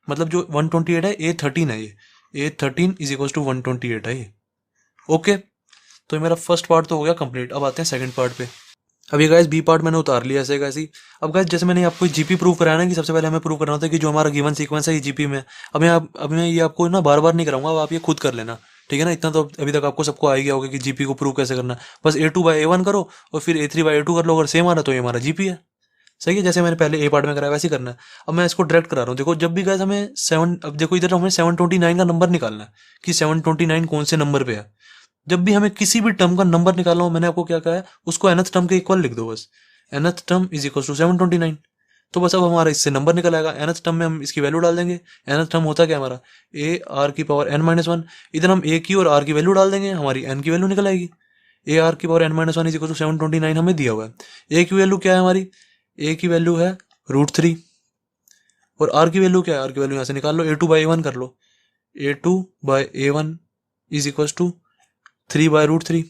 मतलब जो 128 है A13 है, ये A13 इज इक्वल टू 128 है ये। ओके, तो मेरा फर्स्ट पार्ट तो हो गया कंप्लीट। अब आते हैं सेकंड पार्ट पे। अब ये गाइस बी पार्ट मैंने उतार लिया ऐसे कैसी। अब गाइस जैसे मैंने आपको जीपी प्रूव कराया ना कि सबसे पहले हमें प्रूव करना होता है कि जो हमारा गिवन सीक्वेंस है ये जीपी में है। अब मैं ये आपको ना बार बार नहीं कराऊंगा, अब आप ये खुद कर लेना, ठीक है ना। इतना तो अभी तक आपको सबको आ ही गया होगा कि जीपी को प्रूव कैसे करना है। बस A2/A1 करो और फिर A3/A2 कर लो, अगर सेम आ रहा तो ये हमारा जीपी है। सही है, जैसे मैंने पहले ए पार्ट में कराया वैसे ही करना है। अब मैं इसको डायरेक्ट करा रहा हूँ। देखो जब भी गाइस हमें सेवन, अब देखो इधर हमें 729 का नंबर निकालना है कि 729 कौन से नंबर पे है। जब भी हमें किसी भी टर्म का नंबर निकालना हो, मैंने आपको क्या कहा है, उसको nth टर्म के इक्वल लिख दो बस। nth term is equal to 729। तो बस अब हमारा इससे नंबर निकल आएगा। nth टर्म में हम इसकी वैल्यू डाल देंगे। nth टर्म होता क्या हमारा ए आर की पावर n-1। इधर हम ए की और आर की वैल्यू डाल देंगे, हमारी n की वैल्यू निकल आएगी। ए आर की power n-1 is equal to 729 हमें दिया हुआ है। ए की वैल्यू क्या है हमारी, ए की वैल्यू है √3। और आर की वैल्यू क्या है, आर की वैल्यू यहाँ से निकाल लो, A2/A1 कर लो। A2/A1 is equal to 3/√3।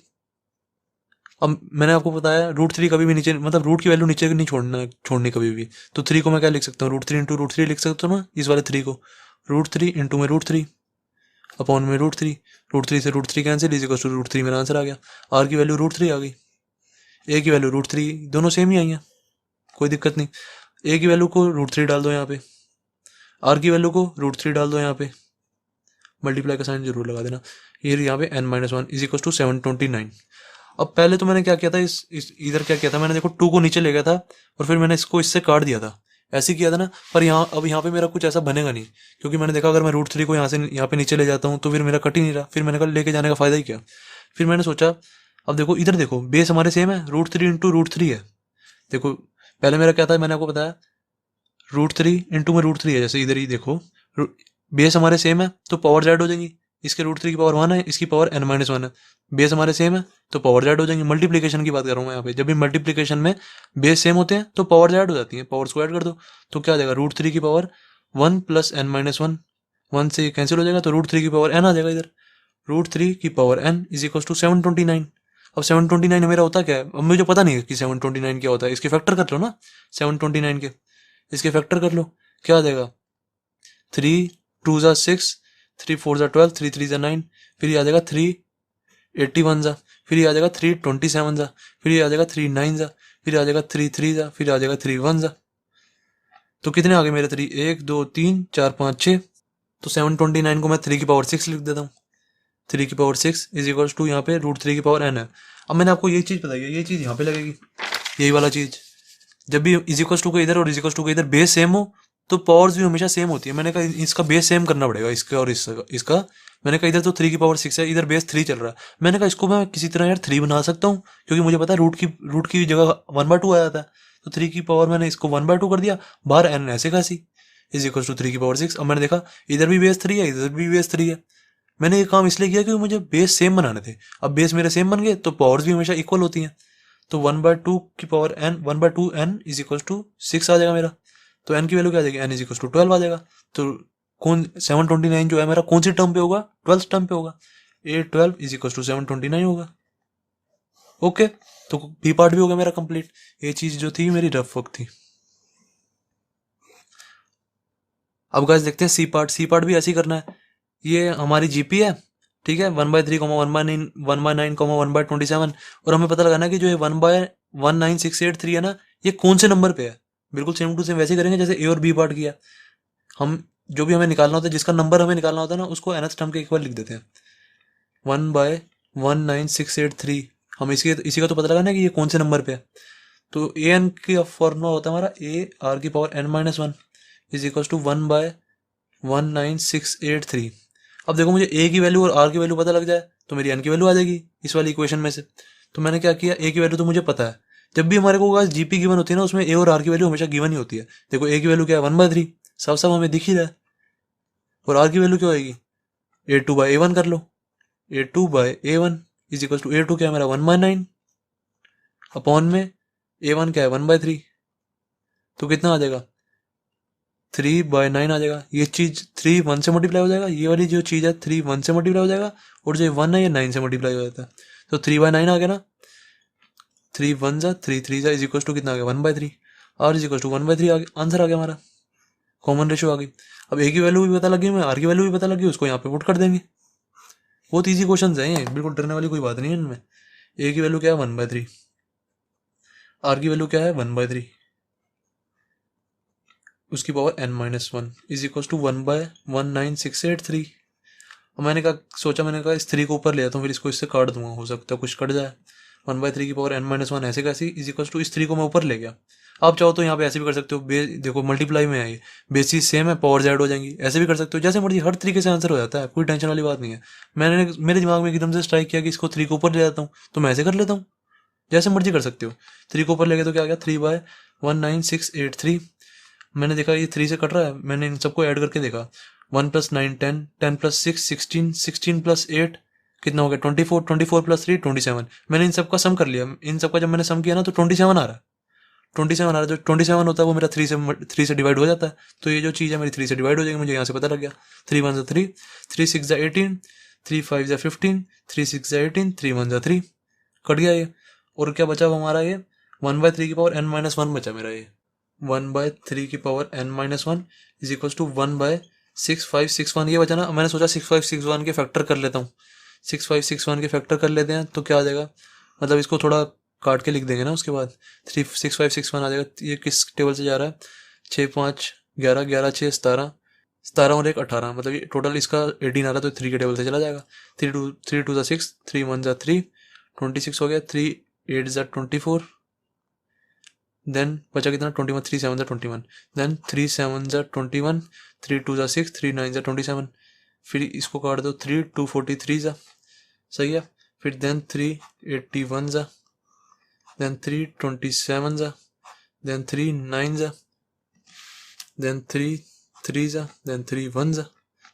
अब मैंने आपको बताया √3 कभी भी नीचे, मतलब रूट की वैल्यू नीचे नहीं छोड़नी कभी भी। तो 3 को मैं क्या लिख सकता हूँ, √3 इंटू √3 लिख सकता हूँ ना, इस वाले 3 को। √3 इंटू में √3 अपॉन में √3। √3 से √3 कैंसिल, इज इक्वल टू √3 मेरा आंसर आ गया। आर की वैल्यू √3 आ गई, ए की वैल्यू √3, दोनों सेम ही आई हैं, कोई दिक्कत नहीं। ए की वैल्यू को √3 डाल दो यहाँ पे, आर की वैल्यू को √3 डाल दो यहाँ पे, मल्टीप्लाई का साइन जरूर लगा देना। ये यहाँ पे n-1 इज इक्वल टू 729। अब पहले तो मैंने क्या किया था, इस इधर क्या किया था मैंने, देखो 2 को नीचे ले गया था और फिर मैंने इसको इससे काट दिया था, ऐसे ही किया था ना। पर यहाँ पे मेरा कुछ ऐसा बनेगा नहीं, क्योंकि मैंने देखा अगर मैं √3 को यहाँ से यहाँ पे नीचे ले जाता हूँ तो फिर मेरा कट ही नहीं रहा। फिर मैंने कहा लेके जाने का फायदा ही क्या। फिर मैंने सोचा, अब देखो इधर देखो बेस हमारे सेम है, √3 इंटू √3 है। देखो पहले मेरा क्या था, मैंने आपको बताया √3 इंटू में √3 है। जैसे इधर ही देखो बेस हमारे सेम है तो पावर जेड हो जाएंगी। इसके √3 की पावर 1 है, इसकी पावर n-1 है। बेस हमारे सेम है तो पावर जेड हो जाएंगी। मल्टीप्लीकेशन की बात कर रहा हूँ मैं यहाँ पे, जब भी मल्टीप्लीकेशन में बेस सेम होते हैं तो पावर जेड हो जाती है, पावर को ऐड कर दो। तो क्या आ जाएगा, √3 की पावर 1 प्लस n-1, 1 से कैंसिल हो जाएगा तो √3 की पावर n आ जाएगा इधर। √3 की power n is equal to 729। अब 729 मेरा होता क्या है, अब मुझे पता नहीं है कि 729 क्या होता है। इसके फैक्टर कर लो ना 729 के, इसके फैक्टर कर लो, क्या आ जाएगा 3 2 6, 3 4 12, 3 3 9, फिर ये आ जाएगा 3 81 जा, फिर ये आ जाएगा 3 27 जा, फिर ये आ जाएगा 3 9 जा, फिर आ जाएगा 3 3 जा, फिर आ जाएगा 3 1 जा। तो कितने आ गए मेरे 3, 1 2 3 4 5 6। तो 729 को मैं 3 की पावर 6 लिख देता हूँ। 3 की पावर 6 इज इक्वल टू यहाँ पे √3 की पावर n है। अब मैंने आपको ये चीज़ बताई है, ये चीज़ यहाँ पे लगेगी, यही वाला चीज़। जब भी इज इक्वल टू के इधर और इज इक्वल टू के इधर बेस सेम हो तो पावर्स भी हमेशा सेम होती है। मैंने कहा इसका बेस सेम करना पड़ेगा, इसका और इसका। मैंने कहा इधर तो 3 की पावर 6 है, इधर बेस 3 चल रहा है। मैंने कहा इसको मैं किसी तरह यार 3 बना सकता हूँ, क्योंकि मुझे पता है रूट की जगह 1/2 आ जाता है। तो 3 की पावर मैंने इसको 1/2 कर दिया, बाहर n ऐसे कैसी इज इक्वल टू 3 की पावर 6। अब मैंने देखा इधर भी बेस 3 है, इधर भी बेस 3 है। मैंने ये काम इसलिए किया क्योंकि मुझे बेस सेम बनाने थे। अब बेस मेरे सेम बन गए तो पावर्स भी हमेशा इक्वल होती हैं। तो 1/2 की power n, 1/2 n is equal to 6 आ जाएगा मेरा। तो n की वैल्यू क्या आ जाएगी, n इज इक्वल टू 12 आ जाएगा। तो कौन 729 जो है मेरा कौन सी टर्म पे होगा, 12th टर्म पे होगा। A12 इज इक्वल टू 729 होगा। ओके, तो बी पार्ट भी हो गया मेरा कंप्लीट। ये चीज जो थी मेरी रफ वर्क थी। अब गाइस देखते हैं सी पार्ट। सी पार्ट भी ऐसे ही करना है। ये हमारी जीपी है, ठीक है, 1/3, 1/9, 1/9, 1/27। और हमें पता लगाना है कि जो ये 1/19683 है ना, ये कौन से नंबर पे है। बिल्कुल सेम टू सेम वैसे ही करेंगे जैसे ए और बी पार्ट किया। हम जो भी हमें निकालना होता है, जिसका नंबर हमें निकालना होता है ना, उसको nth टर्म के इक्वल लिख देते हैं। 1/19683, हम इसी का तो पता लगाना है कि ये कौन से नंबर पे है। तो ए एन का फॉर्मूला होता है हमारा ए आर की power n-1 is equal to 1/19683। अब देखो मुझे ए की वैल्यू और आर की वैल्यू पता लग जाए तो मेरी एन की वैल्यू आ जाएगी इस वाली इक्वेशन में से। तो मैंने क्या किया, ए की वैल्यू तो मुझे पता है। जब भी हमारे को जीपी गिवन होती है ना, उसमें ए और आर की वैल्यू हमेशा गिवन ही होती है। देखो ए की वैल्यू क्या है 1/3, सब सब हमें दिख ही रहा है। और आर की वैल्यू क्या होगी, A2/A1 कर लो। A2/A1 is equal to A2 क्या है मेरा 1/9 अपॉन में A1 क्या है 1/3। तो कितना आ जाएगा 3/9 आ जाएगा। ये चीज 3 1 से मल्टीप्लाई हो जाएगा, ये वाली जो चीज है 3 1 से मल्टीप्लाई हो जाएगा, और जो 1 है ये 9 से मल्टीप्लाई हो जाता है। तो 3/9 आ गया ना, 3 1 जा 3 3 जा इज इक्वल टू कितना आ गया 1/3। आर इज इक्वल टू 1/3 आ गया, आंसर आ गया हमारा, कॉमन रेशियो आ गई। अब ए की वैल्यू भी पता लगी, हमें आर की वैल्यू भी पता लगी, उसको यहाँ पे पुट कर देंगे। बहुत ईजी क्वेश्चन है, बिल्कुल डरने वाली कोई बात नहीं है इनमें। ए की वैल्यू क्या है 1/3, आर की वैल्यू क्या है 1/3, उसकी power n-1 is equal to 1/19683। और मैंने कहा सोचा, मैंने कहा इस 3 को ऊपर ले आता हूँ, फिर इसको इससे काट दूंगा, हो सकता है कुछ कट जाए। 1/3 की पावर n-1 ऐसे कैसी इज इक्वल टू इस 3 को मैं ऊपर ले गया। आप चाहो तो यहाँ पे ऐसे भी कर सकते हो, देखो मल्टीप्लाई में है ये, बेसिस सेम है, पावर ऐड हो जाएंगी, ऐसे भी कर सकते हो, जैसे मर्जी, हर तरीके से आंसर हो जाता है, कोई टेंशन वाली बात नहीं है। मैंने मेरे दिमाग में एकदम से स्ट्राइक किया कि इसको 3 को ऊपर ले जाता हूँ, तो मैं ऐसे कर लेता हूँ, जैसे मर्जी कर सकते हो। 3 को ऊपर ले गए तो क्या आ गया 3/19683। मैंने देखा ये 3 से कट रहा है, मैंने इन सबको ऐड करके देखा, 1 + 9 10, 10 + 6 16, 16 + 8 कितना हो गया 24, 24 + 3 27। मैंने इन सबका सम कर लिया, इन सबका जब मैंने सम किया ना तो 27 आ रहा है, 27 आ रहा है। जो 27 होता है वो मेरा 3 से डिवाइड हो जाता है, तो ये जो चीज़ है मेरी 3 से डिवाइड हो जाएगी, मुझे यहाँ से पता लग गया। 3 × 1 = 3, 3 × 6 = 18, 3 × 5 = 15, 3 × 6 = 18, 3 × 1 = 3, कट गया ये। और क्या बचा हमारा ये 1/3 की पावर n-1 बचा मेरा ये, 1/3 की power n-1 is equal to 1/6561 ये बचा ना। मैंने सोचा 6561 के फैक्टर कर लेता हूँ, 6561 के फैक्टर कर लेते हैं तो क्या आ जाएगा, मतलब इसको थोड़ा काट के लिख देंगे ना, उसके बाद 6561 आ जाएगा। ये किस टेबल से जा रहा है, 6 5 11, 11 6 17, 17 और 1 18, मतलब ये टोटल इसका 18 आ रहा है, तो 3 के टेबल से चला जाएगा। 3 2 = 6, 3 1 = 3, 26 हो गया, 3 8 = 24, देन बचा कितना 21, 3 7 = 21, देन 3 7 = 21, 3 2 = 6, 3 9 = 27, फिर इसको काट दो, 3 2 43 सही है। फिर then 3 81, then 3 27, then 3 9, then 3 3, then 3 1।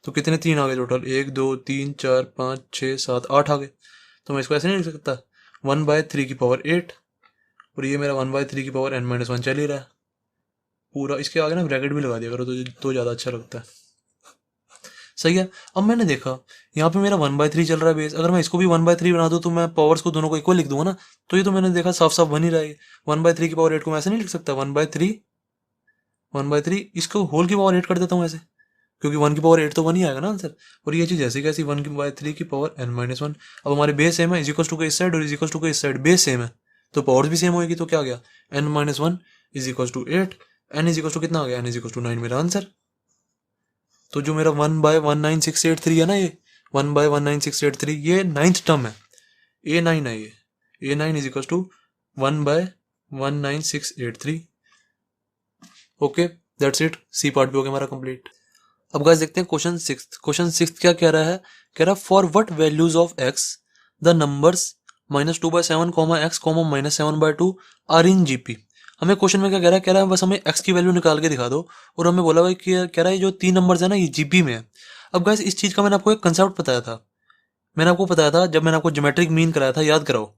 तो कितने 3 आ गए टोटल, 1 2 3 4 5 6 7 8 आ गए। तो मैं इसको ऐसे नहीं लिख सकता, 1/3 की पावर 8, और ये मेरा 1/3 की पावर n-1 चल ही रहा है पूरा। इसके आगे ना ब्रैकेट भी लगा दिया करो तो ज़्यादा अच्छा लगता है, सही है। अब मैंने देखा यहाँ पे मेरा 1/3 चल रहा है बेस, अगर मैं इसको भी 1/3 बना दूँ तो मैं पावर्स को दोनों को इक्वल लिख दूंगा ना, तो ये तो मैंने देखा साफ साफ बन ही रहा है। 1/3 की पावर 8 को मैं ऐसे नहीं लिख सकता, 1/3 इसको होल की पावर 8 कर देता हूँ ऐसे, क्योंकि 1 की पावर 8 तो 1 ही आएगा ना आंसर। और ये चीज़ ऐसी कैसी 1/3 की पावर n-1। अब हमारे बेस सेम है, इज इक्वल टू के इस साइड और इज इक्वल टू के इस साइड बेस सेम है, तो पावर्स भी सेम होगी, तो क्या आ गया n-1 is equal to 8, n is equal to कितना आ गया, n इज इक्वल टू 9 मेरा आंसर। तो जो मेरा 1/19683 है ना, ये 1/19683 ये 9th टर्म है, A9 है ये, A9 is equal to 1/19683। Okay that's it, C part भी हो गया हमारा कंप्लीट। अब गाइस देखते हैं क्वेश्चन 6। क्वेश्चन 6 क्या कह रहा है, कह रहा है for what values of x the numbers -2/7, x, -7/2 are in GP. हमें क्वेश्चन में क्या कह रहा है बस हमें x की वैल्यू निकाल के दिखा दो, और हमें बोला भाई कि कह रहा है जो 3 नंबर्स है ना ये जीपी में है। अब गाइस इस चीज का मैंने आपको एक कंसेप्ट बताया था, मैंने आपको बताया था जब मैंने आपको ज्योमेट्रिक मीन कराया था, याद करो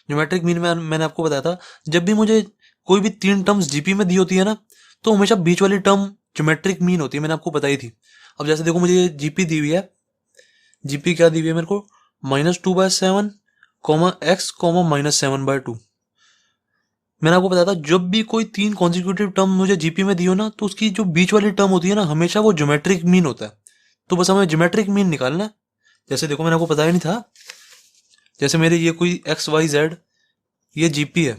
ज्योमेट्रिक मीन में मैंने आपको बताया था, जब भी मुझे कोई भी 3 टर्म्स जीपी में दी होती है ना, तो हमेशा बीच वाली टर्म ज्योमेट्रिक मीन होती है, मैंने आपको बताई थी। अब जैसे देखो मुझे ये जीपी दी हुई है, जीपी क्या दी हुई है मेरे को, -2/7, x, -7/2। मैंने आपको बताया था जब भी कोई 3 कॉन्सिक्यूटिव टर्म मुझे जीपी में दी हो ना, तो उसकी जो बीच वाली टर्म होती है ना, हमेशा वो ज्योमेट्रिक मीन होता है। तो बस हमें ज्योमेट्रिक मीन निकालना है। जैसे देखो मैंने आपको बताया नहीं था, जैसे मेरे ये कोई XYZ ये जीपी है,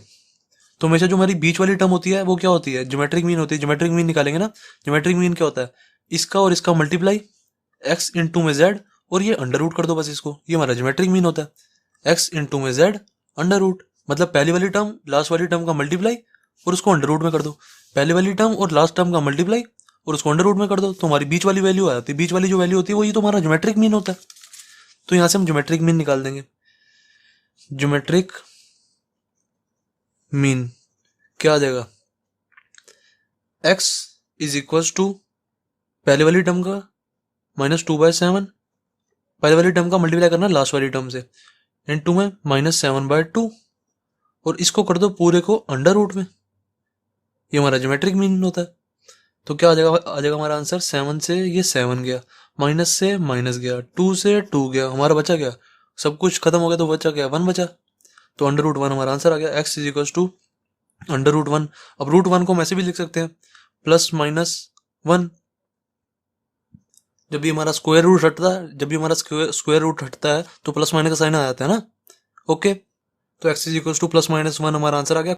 तो हमेशा जो हमारी बीच वाली टर्म होती है वो क्या होती है, ज्योमेट्रिक मीन होती है। ज्योमेट्रिक मीन निकालेंगे ना, ज्योमेट्रिक मीन क्या होता है, इसका और इसका मल्टीप्लाई, x इंटू में z, और ये अंडर रूट कर दो बस इसको, ये हमारा ज्योमेट्रिक मीन होता है। x इंटू में z अंडर रूट, मतलब पहली वाली टर्म लास्ट वाली टर्म का मल्टीप्लाई और उसको अंडर रूट में कर दो, पहली वाली टर्म और लास्ट टर्म का मल्टीप्लाई और उसको अंडर रूट में कर दो, तो हमारी बीच वाली वैल्यू आ जाती है। बीच वाली जो वैल्यू होती है वही तो हमारा ज्योमेट्रिक मीन होता है। तो यहां से हम ज्योमेट्रिक मीन निकाल देंगे। ज्योमेट्रिक मीन क्या आ जाएगा, x इज इक्वल टू पहले वाली टर्म का -2/7, पहले वाली टर्म का मल्टीप्लाई करना लास्ट वाली टर्म से, इनटू में -7/2, और इसको कर दो पूरे को अंडर रूट में, ये हमारा ज्योमेट्रिक मीन होता है। तो क्या आ जाएगा हमारा आंसर, 7 से ये 7 गया, माइनस से माइनस गया, 2 से 2 गया, हमारा बचा गया, सब कुछ खत्म हो गया तो बचा क्या, 1 बचा, तो अंडर रूट 1 हमारा आंसर आ गया। x is equal to under root 1। अब रूट 1 को हम ऐसे भी लिख सकते हैं +-1, जब भी हमारा स्क्वायर रूट हटता है, जब भी हमारा स्क्वायर रूट हटता है तो प्लस माइनस का साइन आ जाता है ना। ओके, तो x इज इक्वल टू +-1 हमारा आंसर आ गया।